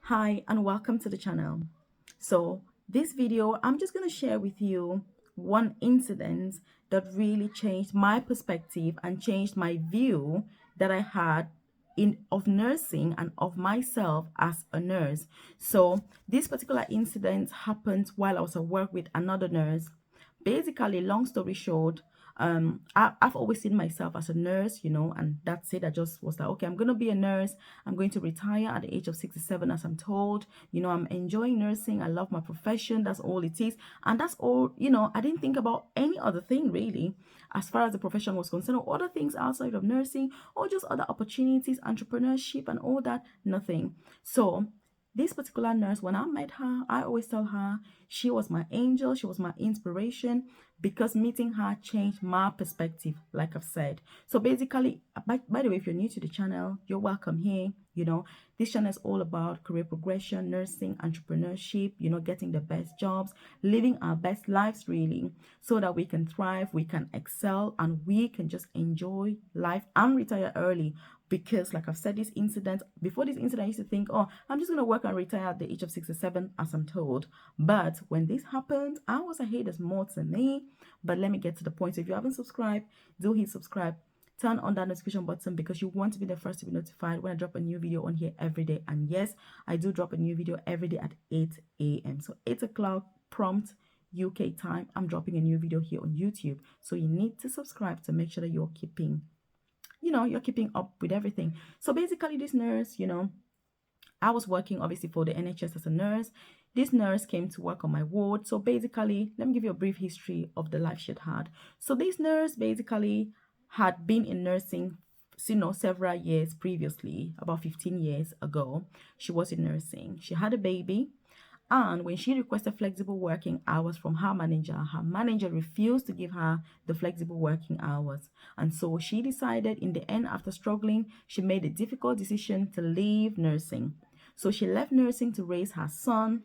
Hi and welcome to the channel. So this video, I'm just going to share with you one incident that really changed my perspective and changed my view that I had in of nursing and of myself as a nurse. So this particular incident happened while I was at work with another nurse. Basically, long story short, I've always seen myself as a nurse, and that's it. I just was like, okay, I'm going to be a nurse. I'm going to retire at the age of 67, as I'm told. I'm enjoying nursing. I love my profession. That's all it is. And that's all, I didn't think about any other thing really as far as the profession was concerned, or other things outside of nursing, or just other opportunities, entrepreneurship, and all that. Nothing. So, this particular nurse, when I met her, I always tell her she was my angel, she was my inspiration, because meeting her changed my perspective, like I've said. So basically, by the way, if you're new to the channel, you're welcome here. This channel is all about career progression, nursing, entrepreneurship, getting the best jobs, living our best lives really, so that we can thrive, we can excel, and we can just enjoy life and retire early. Because like I've said, before this incident, I used to think, oh, I'm just going to work and retire at the age of 67, as I'm told. But when this happened, I was ahead, there's more to me. But let me get to the point. So if you haven't subscribed, do hit subscribe. Turn on that notification button because you want to be the first to be notified when I drop a new video on here every day. And yes, I do drop a new video every day at 8 a.m. So 8 o'clock prompt UK time, I'm dropping a new video here on YouTube. So you need to subscribe to make sure that you're keeping up with everything. So basically, this nurse, I was working obviously for the NHS as a nurse. This nurse came to work on my ward. So basically, let me give you a brief history of the life she'd had. So this nurse basically had been in nursing, several years previously, about 15 years ago. She was in nursing. She had a baby. And when she requested flexible working hours from her manager refused to give her the flexible working hours. And so she decided in the end, after struggling, she made a difficult decision to leave nursing. So she left nursing to raise her son.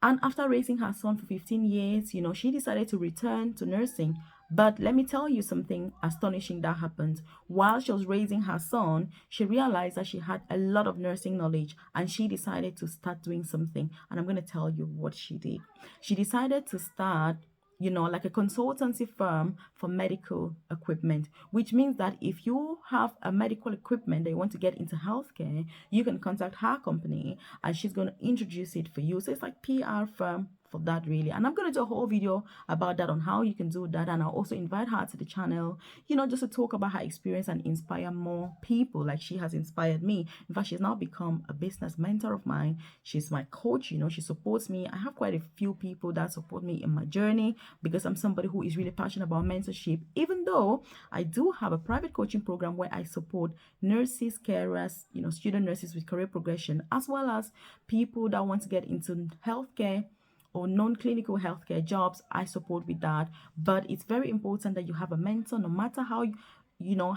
And after raising her son for 15 years, she decided to return to nursing. But let me tell you something astonishing that happened. While she was raising her son, she realized that she had a lot of nursing knowledge and she decided to start doing something. And I'm going to tell you what she did. She decided to start like a consultancy firm for medical equipment, which means that if you have a medical equipment that you want to get into healthcare, you can contact her company and she's going to introduce it for you. So it's like PR firm for that really. And I'm going to do a whole video about that on how you can do that. And I'll also invite her to the channel, just to talk about her experience and inspire more people like she has inspired me. In fact, she's now become a business mentor of mine. She's my coach, she supports me. I have quite a few people that support me in my journey because I'm somebody who is really passionate about mentorship, even though I do have a private coaching program where I support nurses, carers, student nurses with career progression, as well as people that want to get into healthcare or non-clinical healthcare jobs. I support with that. But it's very important that you have a mentor, no matter how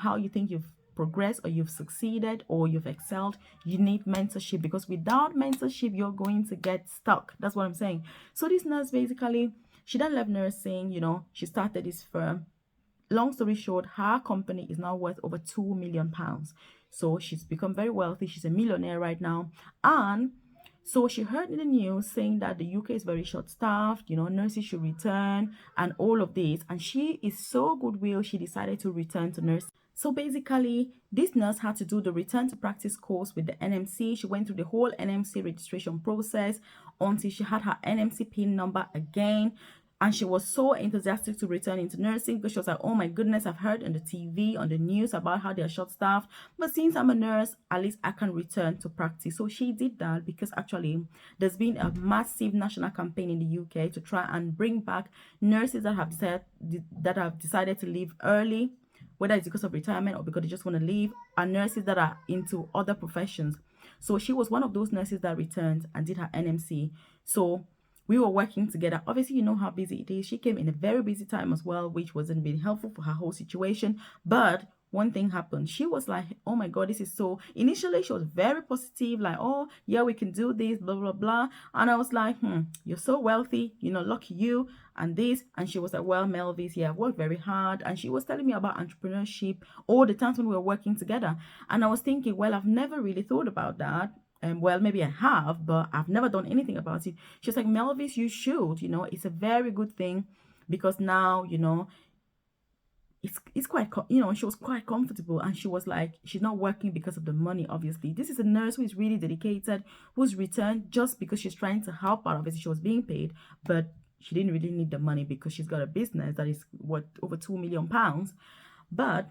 how you think you've progressed or you've succeeded or you've excelled. You need mentorship, because without mentorship you're going to get stuck. That's what I'm saying. So this nurse, basically, she then left nursing. She started this firm. Long story short, her company is now worth over £2 million. So she's become very wealthy. She's a millionaire right now. And so she heard in the news saying that the UK is very short-staffed, nurses should return and all of this. And she is so goodwill, she decided to return to nursing. So basically, this nurse had to do the return to practice course with the NMC. She went through the whole NMC registration process until she had her NMC PIN number again. And she was so enthusiastic to return into nursing because she was like, oh my goodness, I've heard on the TV, on the news about how they're short-staffed. But since I'm a nurse, at least I can return to practice. So she did that because actually there's been a massive national campaign in the UK to try and bring back nurses that have decided to leave early, whether it's because of retirement or because they just want to leave, and nurses that are into other professions. So she was one of those nurses that returned and did her NMC. So we were working together. Obviously, you know how busy it is. She came in a very busy time as well, which wasn't really helpful for her whole situation. But one thing happened. She was like, oh my God, this is so... Initially, she was very positive, like, oh, yeah, we can do this, blah, blah, blah. And I was like, you're so wealthy, lucky you, and this. And she was like, well, Melvis, yeah, I worked very hard. And she was telling me about entrepreneurship all the times when we were working together. And I was thinking, well, I've never really thought about that. well, maybe I have, but I've never done anything about it. She's like, Melvis, you should, it's a very good thing because now, it's quite, she was quite comfortable and she was like, she's not working because of the money, obviously. This is a nurse who is really dedicated, who's returned just because she's trying to help out. Obviously, she was being paid, but she didn't really need the money because she's got a business that is, what, over £2 million. But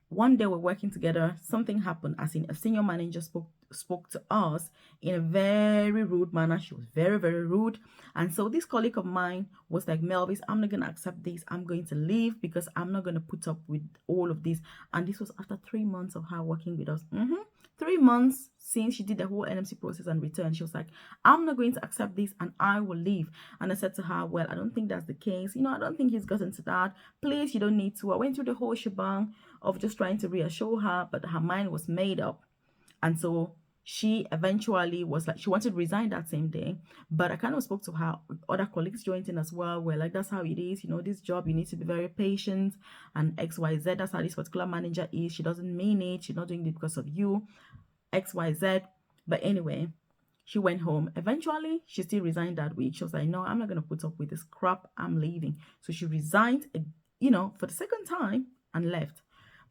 one day we're working together, something happened, as in a senior manager spoke to us in a very rude manner. She was very, very rude. And so this colleague of mine was like, Melvis, I'm not going to accept this. I'm going to leave because I'm not going to put up with all of this. And this was after 3 months of her working with us. 3 months since she did the whole NMC process and returned. She was like, I'm not going to accept this and I will leave. And I said to her, well, I don't think that's the case. I don't think he's gotten to that. Please, you don't need to. I went through the whole shebang of just trying to reassure her, but her mind was made up. And so she eventually was like, she wanted to resign that same day. But I kind of spoke to her, other colleagues joined in as well. We're like, that's how it is. This job, you need to be very patient and XYZ. That's how this particular manager is. She doesn't mean it. She's not doing it because of you, XYZ. But anyway, she went home. Eventually, she still resigned that week. She was like, no, I'm not going to put up with this crap. I'm leaving. So she resigned, for the second time and left.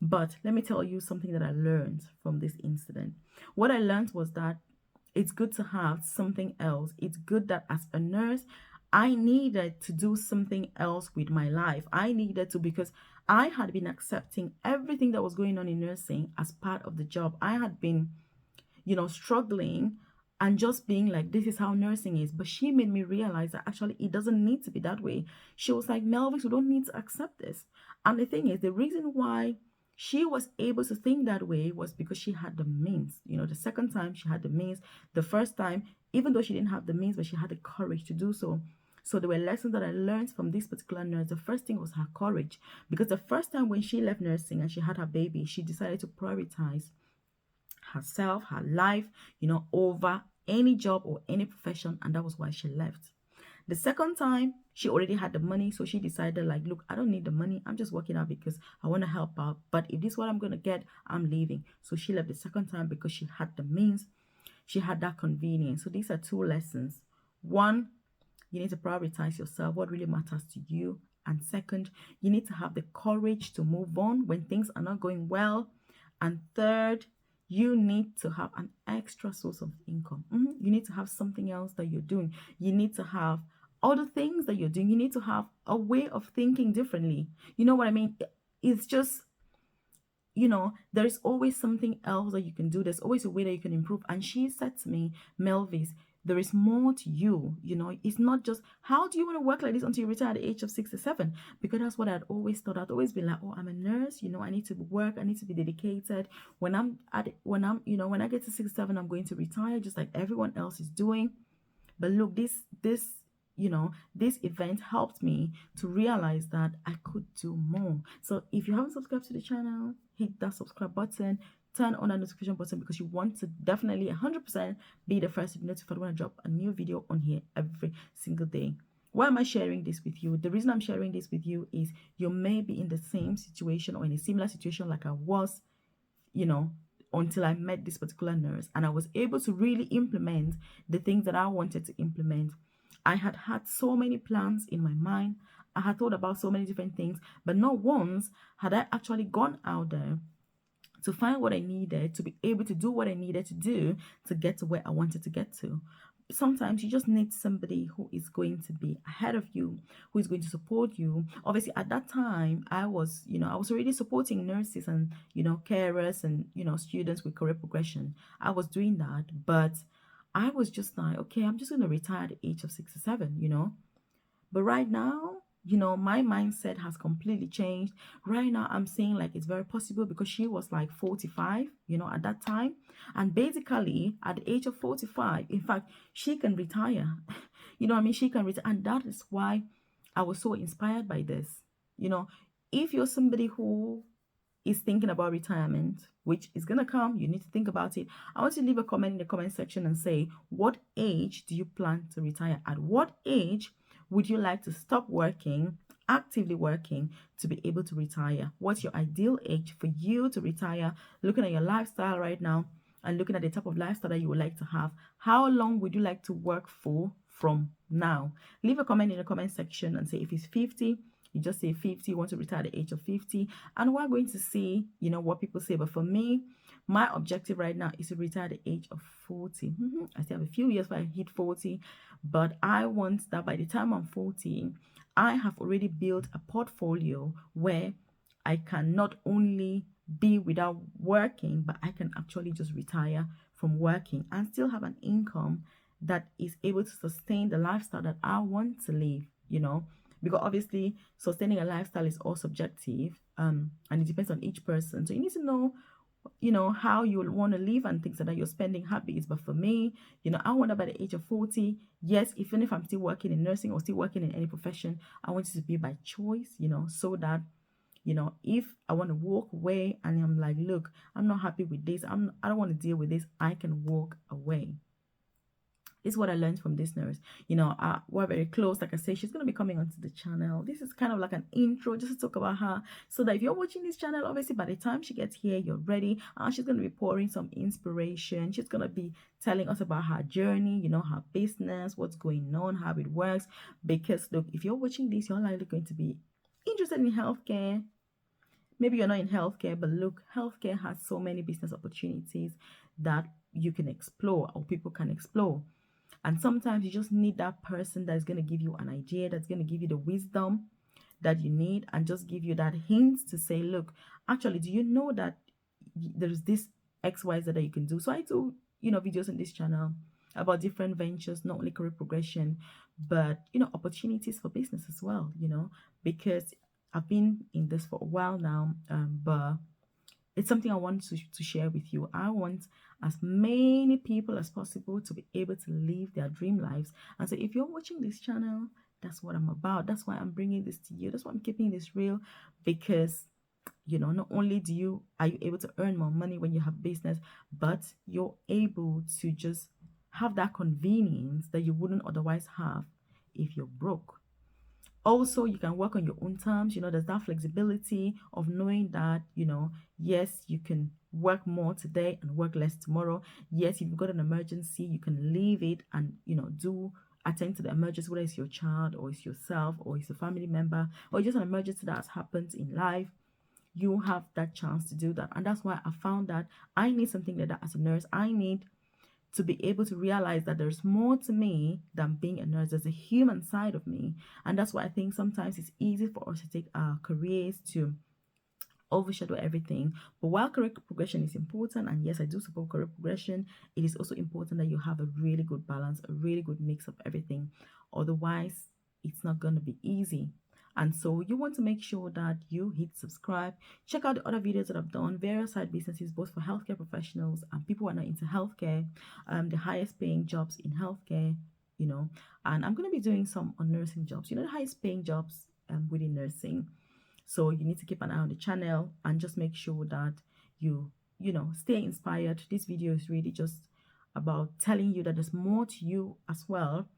But let me tell you something that I learned from this incident. What I learned was that it's good to have something else. It's good that as a nurse, I needed to do something else with my life. I needed to, because I had been accepting everything that was going on in nursing as part of the job. I had been, struggling and just being like, this is how nursing is. But she made me realize that actually it doesn't need to be that way. She was like, Melvis, we don't need to accept this. And the thing is, the reason why she was able to think that way was because she had the means. The second time she had the means. The first time, even though she didn't have the means, but she had the courage to do so. So there were lessons that I learned from this particular nurse. The first thing was her courage, because the first time when she left nursing and she had her baby, she decided to prioritize herself, her life, over any job or any profession, and that was why she left. The second time, she already had the money, so she decided, like, look, I don't need the money. I'm just working out because I want to help out. But if this is what I'm going to get, I'm leaving. So she left the second time because she had the means. She had that convenience. So these are two lessons. One, you need to prioritize yourself, what really matters to you. And second, you need to have the courage to move on when things are not going well. And third, you need to have an extra source of income. You need to have something else that you're doing. You need to have other things that you're doing. You need to have a way of thinking differently. You know what I mean? It's just, there is always something else that you can do. There's always a way that you can improve. And she said to me, Melvis, there is more to you. It's not just, how do you want to work like this until you retire at the age of 67? Because that's what I'd always thought. I'd always been like, oh, I'm a nurse, I need to work, I need to be dedicated. When I get to 67, I'm going to retire just like everyone else is doing. But look, this event helped me to realize that I could do more. So if you haven't subscribed to the channel, hit that subscribe button, turn on that notification button, because you want to definitely 100% be the first to be notified when I drop a new video on here every single day. Why am I sharing this with you? The reason I'm sharing this with you is you may be in the same situation or in a similar situation like I was, until I met this particular nurse and I was able to really implement the things that I wanted to implement. I had so many plans in my mind. I had thought about so many different things, but not once had I actually gone out there to find what I needed to be able to do what I needed to do to get to where I wanted to get to. Sometimes you just need somebody who is going to be ahead of you, who is going to support you. Obviously, at that time, I was already supporting nurses and, carers and, students with career progression. I was doing that, but I was just like, okay, I'm just going to retire at the age of 67, But right now, my mindset has completely changed. Right now, I'm saying like it's very possible because she was like 45, at that time. And basically, at the age of 45, in fact, she can retire. She can retire. And that is why I was so inspired by this. If you're somebody who is thinking about retirement, which is going to come, you need to think about it. I want you to leave a comment in the comment section and say, what age do you plan to retire? At what age would you like to stop working, actively working, to be able to retire? What's your ideal age for you to retire? Looking at your lifestyle right now, and looking at the type of lifestyle that you would like to have. How long would you like to work for from now? Leave a comment in the comment section and say if it's 50, you just say 50, you want to retire at the age of 50. And we're going to see, what people say. But for me, my objective right now is to retire at the age of 40. I still have a few years before I hit 40, but I want that by the time I'm 40, I have already built a portfolio where I can not only be without working, but I can actually just retire from working and still have an income that is able to sustain the lifestyle that I want to live. Because obviously sustaining a lifestyle is all subjective, and it depends on each person. So you need to know how you want to live and things like that, your spending habits. But for me, I want to by the age of 40, yes, even if I'm still working in nursing or still working in any profession, I want it to be by choice, so that if I want to walk away and I'm like, look, I'm not happy with this, I don't want to deal with this, I can walk away. This is what I learned from this nurse. We're very close. Like I say, she's going to be coming onto the channel. This is kind of like an intro just to talk about her, so that if you're watching this channel, obviously by the time she gets here, you're ready. And she's going to be pouring some inspiration. She's going to be telling us about her journey, her business, what's going on, how it works. Because look, if you're watching this, you're likely going to be interested in healthcare. Maybe you're not in healthcare, but look, healthcare has so many business opportunities that you can explore or people can explore. And sometimes you just need that person that's going to give you an idea, that's going to give you the wisdom that you need, and just give you that hint to say, look, actually, do you know that there's this XYZ that you can do? So I do, videos on this channel about different ventures, not only career progression, but, opportunities for business as well, because I've been in this for a while now, but it's something I want to share with you. I want as many people as possible to be able to live their dream lives. And so if you're watching this channel, that's what I'm about. That's why I'm bringing this to you. That's why I'm keeping this real, because not only are you able to earn more money when you have business, but you're able to just have that convenience that you wouldn't otherwise have if you're broke. Also, you can work on your own terms. There's that flexibility of knowing that, yes, you can work more today and work less tomorrow. Yes, if you've got an emergency, you can leave it and, attend to the emergency, whether it's your child or it's yourself or it's a family member or just an emergency that has happened in life. You have that chance to do that. And that's why I found that I need something like that as a nurse. I need to be able to realize that there's more to me than being a nurse. There's a human side of me. And that's why I think sometimes it's easy for us to take our careers to overshadow everything. But while career progression is important, and yes, I do support career progression, it is also important that you have a really good balance, a really good mix of everything. Otherwise, it's not going to be easy. And so you want to make sure that you hit subscribe. Check out the other videos that I've done, various side businesses, both for healthcare professionals and people who are not into healthcare, the highest paying jobs in healthcare, and I'm going to be doing some on nursing jobs, the highest paying jobs within nursing. So you need to keep an eye on the channel and just make sure that you stay inspired. This video is really just about telling you that there's more to you as well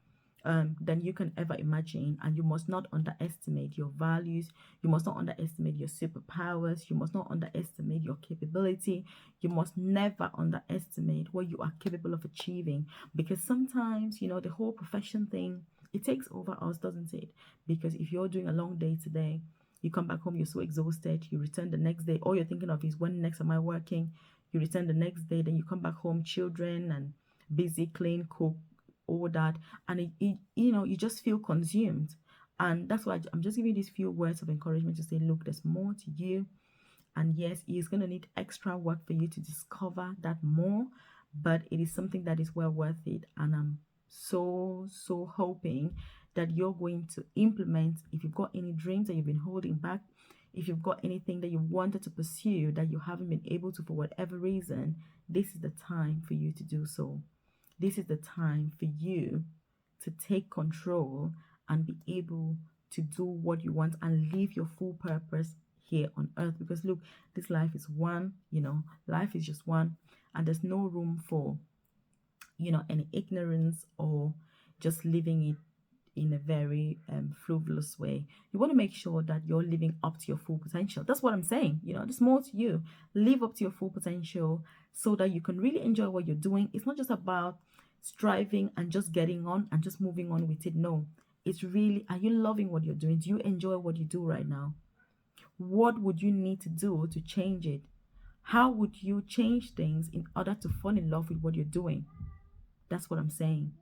than you can ever imagine, and you must not underestimate your values. You must not underestimate your superpowers. You must not underestimate your capability. You must never underestimate what you are capable of achieving, because sometimes the whole profession thing, it takes over us, doesn't it? Because if you're doing a long day today, you come back home, you're so exhausted, you return the next day, all you're thinking of is when next am I working. You return the next day, then you come back home, children and busy, clean, cook, all that, and you just feel consumed. And that's why I'm just giving these few words of encouragement to say, look, there's more to you. And yes, it's going to need extra work for you to discover that more, but it is something that is well worth it. And I'm so hoping that you're going to implement. If you've got any dreams that you've been holding back, if you've got anything that you wanted to pursue that you haven't been able to for whatever reason, this is the time for you to do so. This is the time for you to take control and be able to do what you want and live your full purpose here on earth. Because look, this life is one, life is just one, and there's no room for any ignorance or just living it in a very frivolous way. You want to make sure that you're living up to your full potential. That's what I'm saying. There's more to you. Live up to your full potential so that you can really enjoy what you're doing. It's not just about striving and just getting on and just moving on with it. No, it's really, are you loving what you're doing? Do you enjoy what you do right now? What would you need to do to change it? How would you change things in order to fall in love with what you're doing? That's what I'm saying.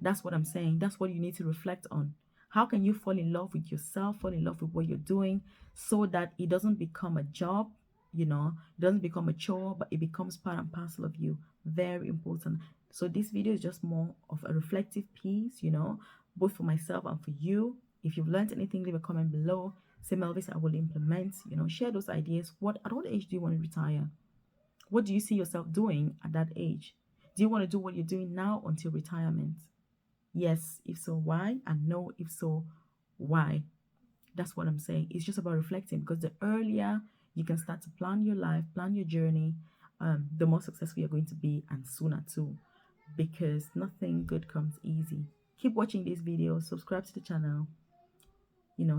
That's what I'm saying. That's what you need to reflect on. How can you fall in love with yourself, fall in love with what you're doing so that it doesn't become a job, it doesn't become a chore, but it becomes part and parcel of you. Very important. So this video is just more of a reflective piece, both for myself and for you. If you've learned anything, leave a comment below. Say, Melvis, I will implement, share those ideas. At what age do you want to retire? What do you see yourself doing at that age? Do you want to do what you're doing now until retirement? Yes, if so, why? And no, if so, why? That's what I'm saying. It's just about reflecting, because the earlier you can start to plan your life, plan your journey, the more successful you're going to be, and sooner too, because nothing good comes easy. Keep watching these videos, subscribe to the channel,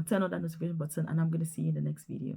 turn on that notification button, and I'm going to see you in the next video.